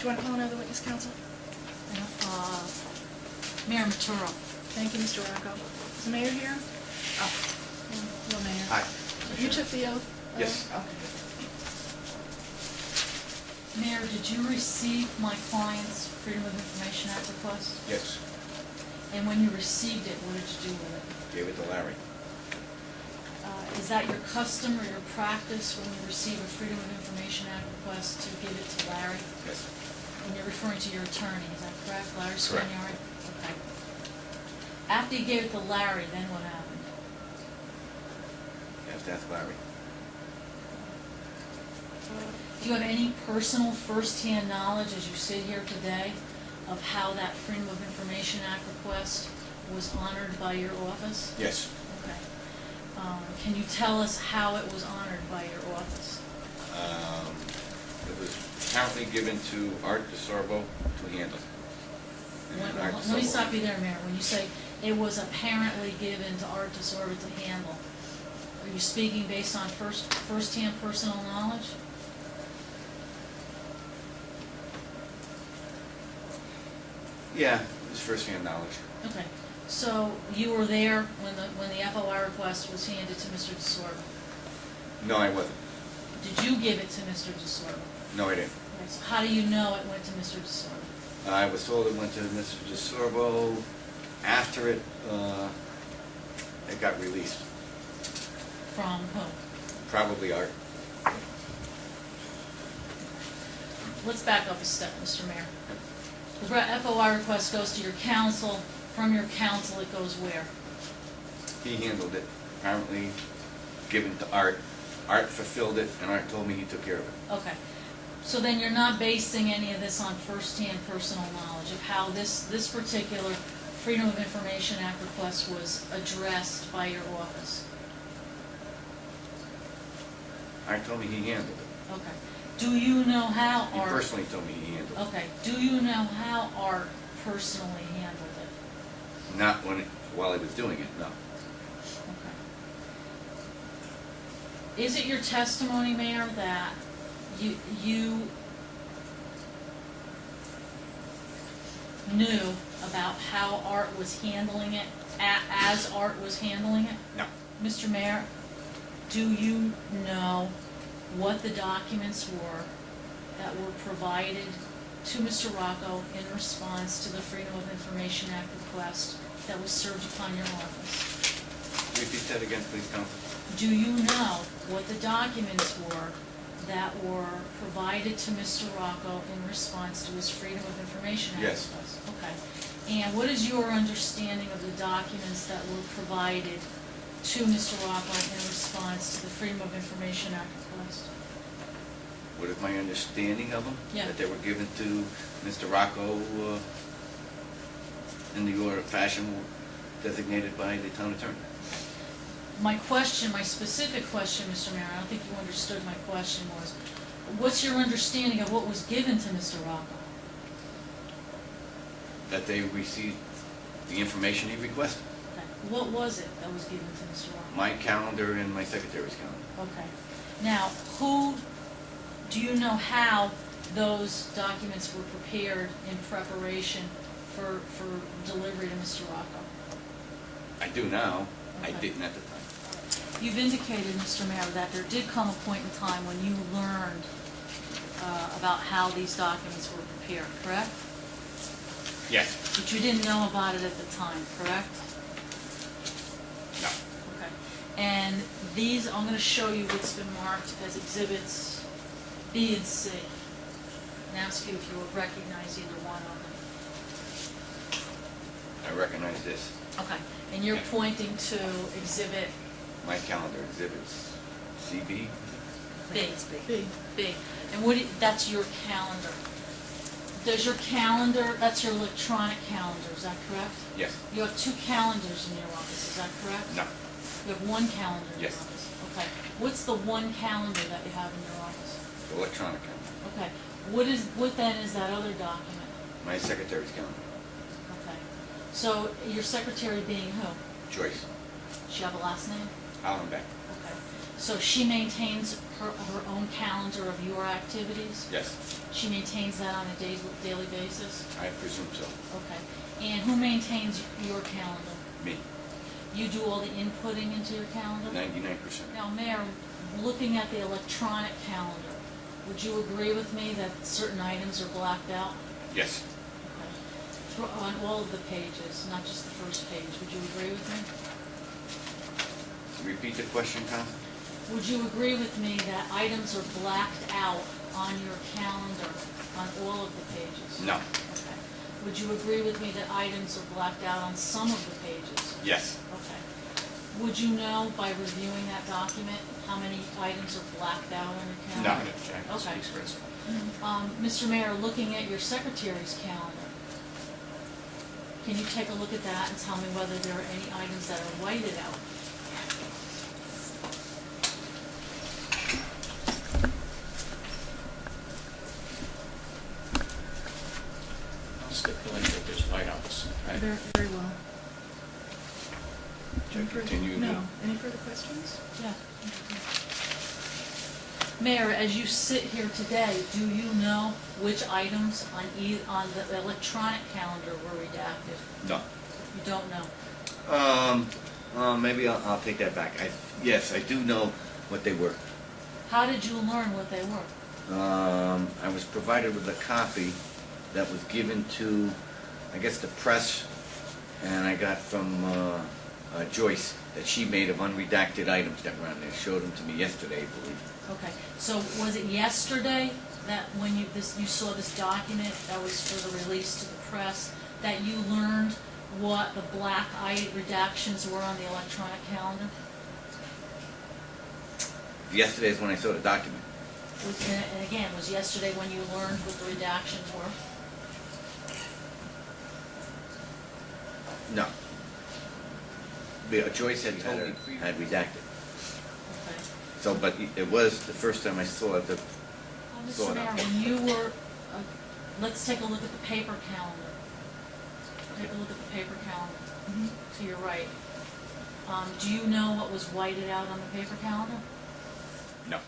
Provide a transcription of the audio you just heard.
you want to call another witness, counsel? Mayor Maturo. Thank you, Mr. Rocco. Is the mayor here? Oh, hello, Mayor. Hi. You took the oath? Yes. Okay. Mayor, did you receive my client's Freedom of Information Act request? Yes. And when you received it, what did you do with it? Gave it to Larry. Is that your custom or your practice when you receive a Freedom of Information Act request to give it to Larry? Yes. And you're referring to your attorney, is that correct? Larry Correct. Spaniari? Okay. After you gave it to Larry, then what happened? You have to ask Larry. Do you have any personal first-hand knowledge as you sit here today of how that Freedom of Information Act request was honored by your office? Yes. Okay. Can you tell us how it was honored by your office? It was apparently given to Art DeSorbo to handle. And then Art Let me DeSorbo- stop you there, Mayor. When you say it was apparently given to Art DeSorbo to handle, are you speaking based on first-hand personal knowledge? Yeah, it was first-hand knowledge. Okay. So you were there when the FOI request was handed to Mr. DeSorbo. No, I wasn't. Did you give it to Mr. DeSorbo? No, I didn't. Okay, so how do you know it went to Mr. DeSorbo? I was told it went to Mr. DeSorbo after it got released. From whom? Probably Art. Let's back up a step, Mr. Mayor. The FOI request goes to your counsel. From your counsel, it goes where? He handled it. Apparently given to Art. Art fulfilled it, and Art told me he took care of it. Okay. So then you're not basing any of this on first-hand personal knowledge of how this particular Freedom of Information Act request was addressed by your office? Art told me he handled it. Okay. Do you know how He Art... personally told me he handled it. Okay. Do you know how Art personally handled it? Not while he was doing it, no. Okay. Is it your testimony, Mayor, that you knew about how Art was handling it as Art was handling it? No. Mr. Mayor, do you know what the documents were that were provided to Mr. Rocco in response to the Freedom of Information Act request that was served upon your office? Repeat that again, please, Counsel. Do you know what the documents were that were provided to Mr. Rocco in response to his Freedom of Information Act Yes. request? Okay. And what is your understanding of the documents that were provided to Mr. Rocco in response to the Freedom of Information Act request? What is my understanding of them? Yeah. That they were given to Mr. Rocco in the order of fashion designated by the town attorney. My question, my specific question, Mr. Mayor, I don't think you understood my question, was, what's your understanding of what was given to Mr. Rocco? That they received the information he requested. Okay. What was it that was given to Mr. Rocco? My calendar and my secretary's calendar. Okay. Now, do you know how those documents were prepared in preparation for delivery to Mr. Rocco? I do now. I Okay. didn't at the time. You've indicated, Mr. Mayor, that there did come a point in time when you learned about how these documents were prepared, correct? Yes. But you didn't know about it at the time, correct? No. Okay. And these, I'm going to show you what's been marked as exhibits B and C. And ask you if you would recognize either one of them. I recognize this. Okay. And you're pointing to exhibit My calendar exhibits CB. B. B. B. And that's your calendar. Does your calendar, that's your electronic calendar, is that correct? Yes. You have two calendars in your office, is that correct? No. You have one calendar in your Yes. office? Okay. What's the one calendar that you have in your office? The electronic calendar. Okay. What then is that other document? My secretary's calendar. Okay. So your secretary being who? Joyce. Does she have a last name? Hollenbeck. Okay. So she maintains her own calendar of your activities? Yes, She maintains that on a daily basis? I presume so. Okay. And who maintains your calendar? Me, You do all the inputting into your calendar? 99%. Now, Mayor, looking at the electronic calendar, would you agree with me that certain items are blacked out? Yes, Okay. On all of the pages, not just the first page, would you agree with me? repeat the question, Tom? Would you agree with me that items are blacked out on your calendar on all of the pages? No. Okay. Would you agree with me that items are blacked out on some of the pages? Yes, Okay. Would you know by reviewing that document how many items are blacked out on your no. calendar? Okay. Speaks for itself. Mr. Mayor, looking at your secretary's calendar, can you take a look at that and tell me whether there are any items that are whited out? I'll stipulate that there's whiteouts, right? Very well. Should I continue? No. Any further questions? Yeah. Mayor, as you sit here today, do you know which items on the electronic calendar were redacted? No. You don't know? Maybe I'll take that back. Yes, I do know what they were. How did you learn what they were? I was provided with a copy that was given to, I guess, the press, and I got from Joyce that she made of unredacted items that were on there. Showed them to me yesterday, I believe. Okay, so was it yesterday that when you saw this document that was for the release to the press, that you learned what the black redactions were on the electronic calendar? Yesterday is when I saw the document. And again, was yesterday when you learned what the redactions were? No. Joyce had told me I had redacted. Okay. So, but it was the first time I saw it. Saw Mr. it. Mayor, when you were, let's take a look at the paper calendar. Take a look at the paper calendar to your right. Do you know what was whited out on the paper calendar? No.